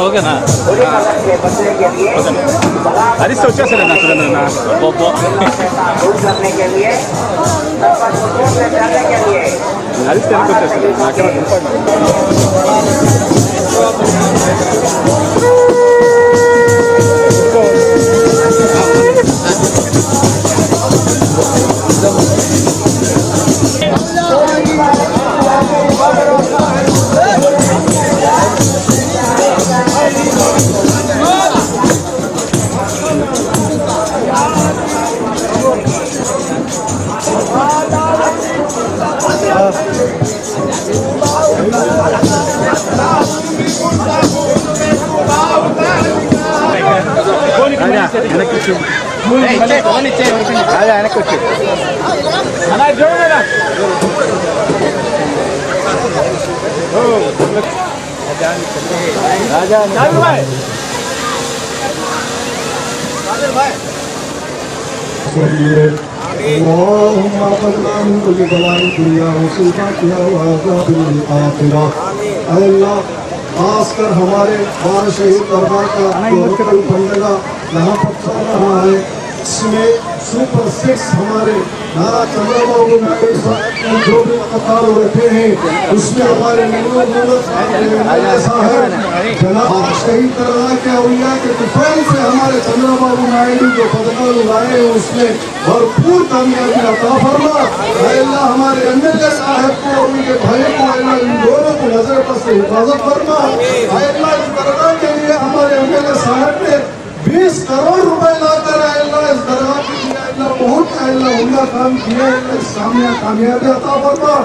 ఓకేనా హరిస్తే వచ్చేస్తారన్నా సురేంద్రన్నా హరిస్తే వచ్చేస్తారు నాకేమో खासकर हमारे बार शहीद दरबार का बंदगा यहाँ पर चल रहा है, इसमें सुपर 6 हमारे नारा चंद्रबाबू नायडू साहब जो भी कतार रखे हैं उसमें हमारे शहीद दरगाह के औलिया के तुफैल से हमारे चंद्रबाबू नायडू जो पदका लाए हैं उसमें भरपूर कामयाबी अता फरमा। अल्लाह हमारे एमएलए साहब को और उनके भाई को अल्लाह इन दोनों को नजर पर से हिफाजत फरमा। अल्लाह इस दरगाह के लिए हमारे एमएलए साहब ने 20 करोड़ रुपए लाकर अल्लाह इस दरगाह के लिए अल्लाह बहुत अल्लाह उनका काम किया है, सामने कामयाबी अता फरमा।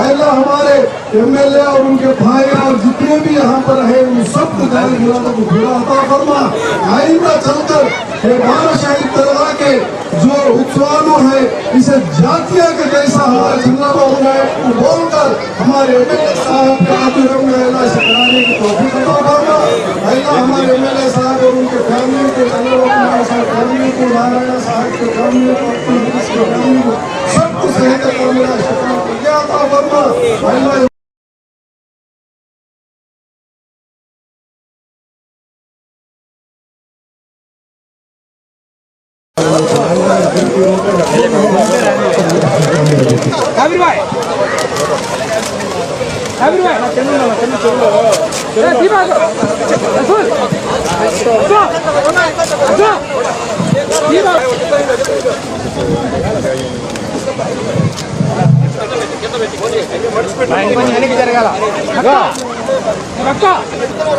अल्लाह हमारे एमएलए और उनके भाई और जितने भी यहाँ पर है उन सबको जाने मुरादों को पूरा अता फरमा। आइंदा चलकर बारह शहीद दरगाह के जो उत्सवानों है इसे जातिया के जैसा हमारे चंद्रबाबू नायडू को बोलकर हमारे एमएलए साहब के आदर में अल्लाह से कराने की तौफीक अता फरमा। अल्लाह हमारे एमएलए साहब और उनके फैमिली को चंद्रबाबू नायडू साहब फैमिली को नारायण साहब के फैमिली को सबको सेहत और मेरा शुक्रिया अता फरमा। अल्लाह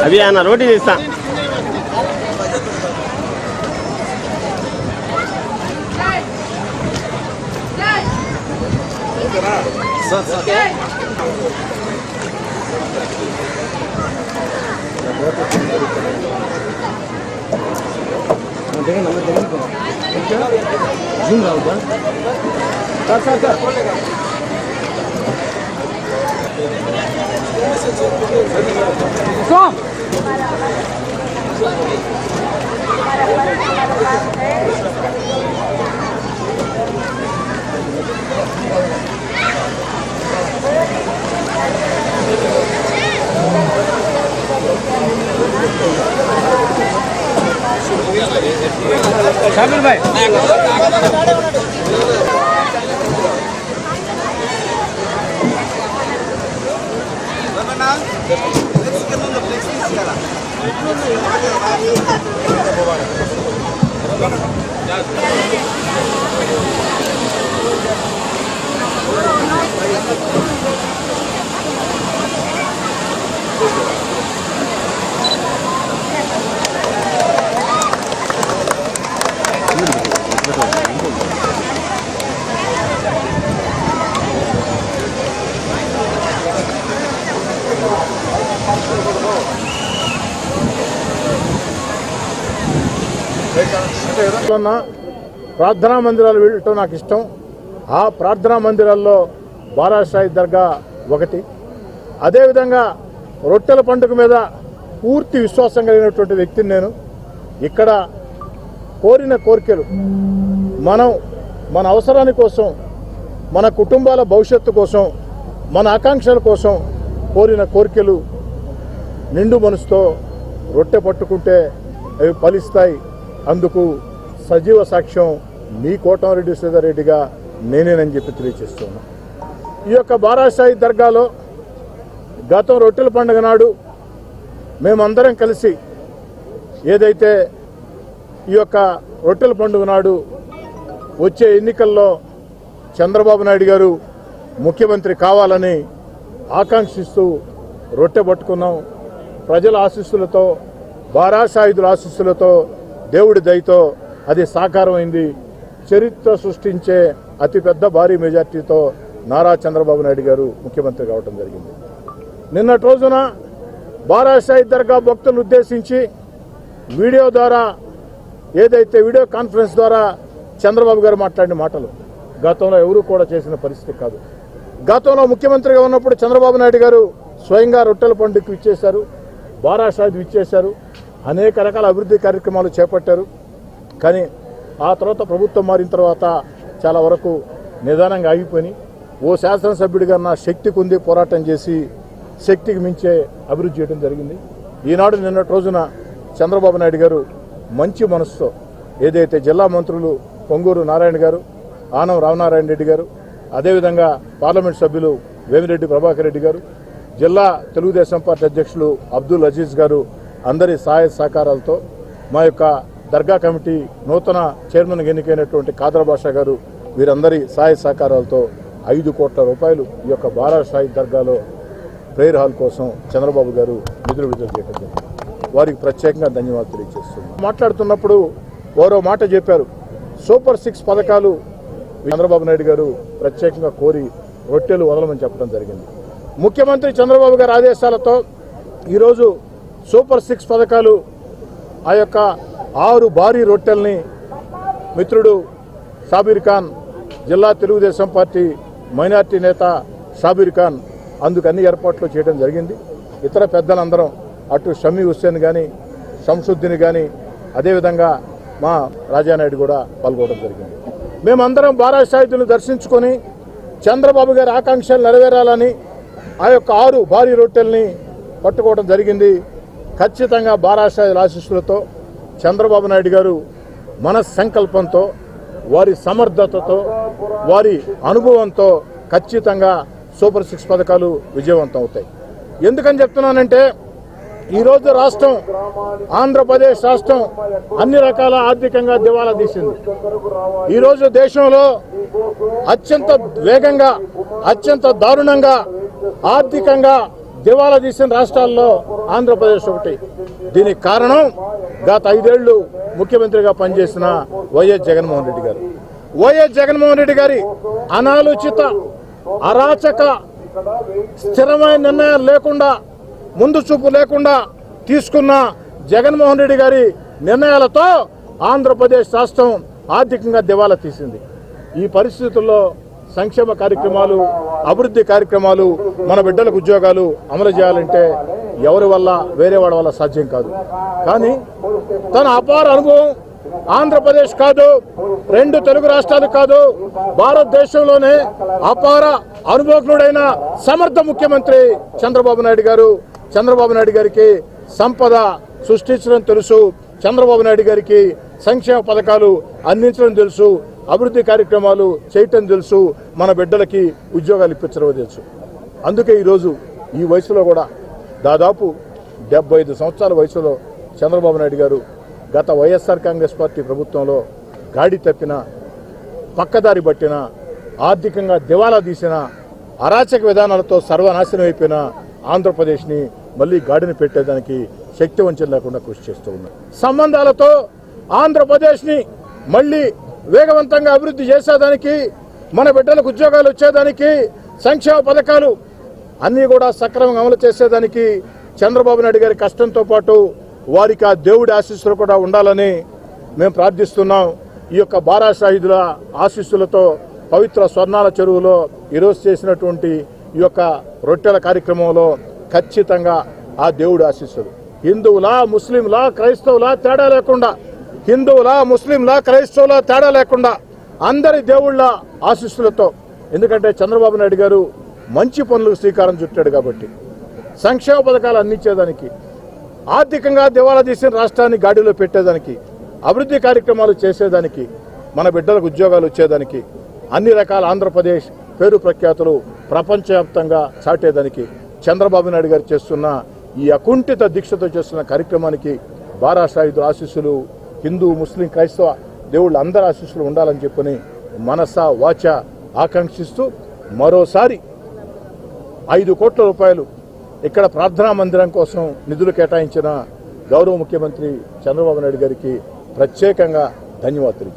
अभी आना रोटी देता షాబీర్ భాయ్ ప్రార్థనా మందిరాలు వెళ్ళటం నాకు ఇష్టం. ఆ ప్రార్థనా మందిరాల్లో బారాషాయి దర్గా ఒకటి. అదేవిధంగా రొట్టెల పండుగ మీద పూర్తి విశ్వాసం కలిగినటువంటి వ్యక్తిని నేను. ఇక్కడ కోరిన కోరికలు మనం మన అవసరాని కోసం, మన కుటుంబాల భవిష్యత్తు కోసం, మన ఆకాంక్షల కోసం కోరిన కోరికలు నిండు మనసుతో రొట్టె పట్టుకుంటే అవి ఫలిస్తాయి. అందుకు సజీవ సాక్ష్యం మీ కోటమిరెడ్డి శ్రీధర్ రెడ్డిగా నేనేనని చెప్పి తెలియజేస్తున్నాను. ఈ యొక్క బారాషాయి దర్గాలో గతం రొట్టెల పండుగ నాడు మేమందరం కలిసి ఏదైతే ఈ యొక్క రొట్టెల పండుగ నాడు వచ్చే ఎన్నికల్లో చంద్రబాబు నాయుడు గారు ముఖ్యమంత్రి కావాలని ఆకాంక్షిస్తూ రొట్టె పట్టుకున్నాం. ప్రజల ఆశీస్సులతో, బారాషాయిదుల ఆశీస్సులతో, దేవుడి దయతో అది సాకారమైంది. చరిత్ర సృష్టించే అతిపెద్ద భారీ మెజార్టీతో నారా చంద్రబాబు నాయుడు గారు ముఖ్యమంత్రి కావడం జరిగింది. నిన్నటి రోజున బారాషాయి దర్గా భక్తులను ఉద్దేశించి వీడియో ద్వారా, ఏదైతే వీడియో కాన్ఫరెన్స్ ద్వారా చంద్రబాబు గారు మాట్లాడిన మాటలు గతంలో ఎవరూ కూడా చేసిన పరిస్థితి కాదు. గతంలో ముఖ్యమంత్రిగా ఉన్నప్పుడు చంద్రబాబు నాయుడు గారు స్వయంగా రొట్టెల పండుగకు ఇచ్చేశారు, బారాషాయికి ఇచ్చేశారు, అనేక రకాల అభివృద్ధి కార్యక్రమాలు చేపట్టారు. కానీ ఆ తర్వాత ప్రభుత్వం మారిన తర్వాత చాలా వరకు నిదానంగా ఆగిపోయి ఓ శాసనసభ్యుడిగా నా శక్తికి ఉంది పోరాటం చేసి శక్తికి మించే అభివృద్ధి చేయడం జరిగింది. ఈనాడు నిన్నటి రోజున చంద్రబాబు నాయుడు గారు మంచి మనసుతో ఏదైతే జిల్లా మంత్రులు పొంగూరు నారాయణ గారు, ఆనం రామనారాయణ రెడ్డి గారు, అదేవిధంగా పార్లమెంట్ సభ్యులు వేమిరెడ్డి ప్రభాకర్ రెడ్డి గారు, జిల్లా తెలుగుదేశం పార్టీ అధ్యక్షులు అబ్దుల్ అజీజ్ గారు అందరి సహాయ సహకారాలతో, మా యొక్క దర్గా కమిటీ నూతన చైర్మన్ ఎన్నికైనటువంటి కాదర్ బాషా గారు, వీరందరి సహాయ సహకారాలతో 5 కోట్ల రూపాయలు ఈ యొక్క బారాషాయి దర్గాలో ప్రేయర్ హాల్ కోసం చంద్రబాబు గారు నిధులు విడుదల చేయడం జరిగింది. వారికి ప్రత్యేకంగా ధన్యవాదాలు తెలియజేస్తున్నాం. మాట్లాడుతున్నప్పుడు వారో మాట చెప్పారు, సూపర్ 6 పథకాలు చంద్రబాబు నాయుడు గారు ప్రత్యేకంగా కోరి రొట్టెలు వదలమని చెప్పడం జరిగింది. ముఖ్యమంత్రి చంద్రబాబు గారి ఆదేశాలతో ఈరోజు సూపర్ 6 పథకాలు, ఆ యొక్క 6 భారీ రొట్టెల్ని మిత్రుడు షాబీర్ ఖాన్, జిల్లా తెలుగుదేశం పార్టీ మైనార్టీ నేత షాబీర్ ఖాన్ అందుకు అన్ని ఏర్పాట్లు చేయడం జరిగింది. ఇతర పెద్దలందరం అటు షమీ హుస్సేన్ కానీ, షంసుద్దీన్ కానీ, అదేవిధంగా మా రాజానాయుడు కూడా పాల్గొనడం జరిగింది. మేమందరం బారాషాయిదులను దర్శించుకొని చంద్రబాబు గారి ఆకాంక్షలు నెరవేరాలని ఆ యొక్క 6 భారీ రొట్టెల్ని పట్టుకోవడం జరిగింది. ఖచ్చితంగా బారాషాయిదుల ఆశీస్సులతో చంద్రబాబు నాయుడు గారు మన సంకల్పంతో, వారి సమర్థతతో, వారి అనుభవంతో ఖచ్చితంగా సూపర్ 6 పథకాలు విజయవంతం అవుతాయి. ఎందుకని చెప్తున్నానంటే ఈరోజు రాష్ట్రం, ఆంధ్రప్రదేశ్ రాష్ట్రం అన్ని రకాల ఆర్థికంగా దివాలా తీసింది. ఈరోజు దేశంలో అత్యంత వేగంగా, అత్యంత దారుణంగా ఆర్థికంగా దివాలా తీసిన రాష్ట్రాల్లో ఆంధ్రప్రదేశ్ ఒకటి. దీనికి కారణం గత 5 ఏళ్లు ముఖ్యమంత్రిగా పనిచేసిన వైఎస్ జగన్మోహన్ రెడ్డి గారు. వైఎస్ జగన్మోహన్ రెడ్డి గారి అనాలోచిత, అరాచక, స్థిరమైన నిర్ణయాలు లేకుండా, ముందు చూపు లేకుండా తీసుకున్న జగన్మోహన్ రెడ్డి గారి నిర్ణయాలతో ఆంధ్రప్రదేశ్ రాష్ట్రం ఆర్థికంగా దివాలా తీసింది. ఈ పరిస్థితుల్లో సంక్షేమ కార్యక్రమాలు, అభివృద్ధి కార్యక్రమాలు, మన బిడ్డలకు ఉద్యోగాలు అమలు చేయాలంటే ఎవరి వల్ల, వేరే వాళ్ళ వల్ల సాధ్యం కాదు. కానీ తన అపార అనుభవం ఆంధ్రప్రదేశ్ కాదు, 2 తెలుగు రాష్ట్రాలు కాదు, భారతదేశంలోనే అపార అనుభవజ్ఞుడైన సమర్థ ముఖ్యమంత్రి చంద్రబాబు నాయుడు గారు. చంద్రబాబు నాయుడు గారికి సంపద సృష్టించడం తెలుసు. చంద్రబాబు నాయుడు గారికి సంక్షేమ పథకాలు అందించడం తెలుసు, అభివృద్ధి కార్యక్రమాలు చేయటం తెలుసు, మన బిడ్డలకి ఉద్యోగాలు ఇప్పించడం తెలుసు. అందుకే ఈరోజు ఈ వయసులో కూడా దాదాపు 75 సంవత్సరాల వయసులో చంద్రబాబు నాయుడు గారు గత వైఎస్ఆర్ కాంగ్రెస్ పార్టీ ప్రభుత్వంలో గాడి తప్పిన, పక్కదారి పట్టిన, ఆర్థికంగా దివాలా తీసిన, అరాచక విధానాలతో సర్వనాశనం అయిపోయిన ఆంధ్రప్రదేశ్ని మళ్ళీ గాడిని పెట్టేదానికి శక్తి వంచన లేకుండా కృషి చేస్తూ ఉన్నారు. సంబంధాలతో ఆంధ్రప్రదేశ్ని మళ్ళీ వేగవంతంగా అభివృద్ధి చేసేదానికి, మన బిడ్డలకు ఉద్యోగాలు వచ్చేదానికి, సంక్షేమ పథకాలు అన్నీ కూడా సక్రమంగా అమలు చేసేదానికి చంద్రబాబు నాయుడు గారి కష్టంతో పాటు వారికి ఆ దేవుడి ఆశీస్సులు కూడా ఉండాలని మేము ప్రార్థిస్తున్నాం. ఈ యొక్క బారా షాహిదుల ఆశీస్సులతో పవిత్ర స్వర్ణాల చెరువులో ఈరోజు చేసినటువంటి ఈ యొక్క రొట్టెల కార్యక్రమంలో ఖచ్చితంగా ఆ దేవుడి ఆశీస్సులు హిందువులా, ముస్లింలా, క్రైస్తవులా తేడా లేకుండా, హిందువులా, ముస్లింలా, క్రైస్తవులా తేడా లేకుండా అందరి దేవుళ్ళ ఆశీస్సులతో, ఎందుకంటే చంద్రబాబు నాయుడు గారు మంచి పనులకు శ్రీకారం చుట్టాడు కాబట్టి, సంక్షేమ పథకాలు అందించేదానికి, ఆర్థికంగా దివాలా తీసిన రాష్ట్రాన్ని గాడిలో పెట్టేదానికి, అభివృద్ధి కార్యక్రమాలు చేసేదానికి, మన బిడ్డలకు ఉద్యోగాలు వచ్చేదానికి, అన్ని రకాల ఆంధ్రప్రదేశ్ పేరు ప్రఖ్యాతులు ప్రపంచవ్యాప్తంగా చాటేదానికి చంద్రబాబు నాయుడు గారు చేస్తున్న ఈ అకుంఠిత దీక్షతో చేస్తున్న కార్యక్రమానికి బారా షాహిదుల ఆశీస్సులు, హిందూ, ముస్లిం, క్రైస్తవ దేవుళ్ళ అందరి ఆశీస్సులు ఉండాలని చెప్పని మనస వాచ ఆకాంక్షిస్తూ మరోసారి 5 కోట్ల రూపాయలు ఇక్కడ ప్రార్థనా మందిరం కోసం నిధులు కేటాయించిన గౌరవ ముఖ్యమంత్రి చంద్రబాబు నాయుడు గారికి ప్రత్యేకంగా ధన్యవాదాలు.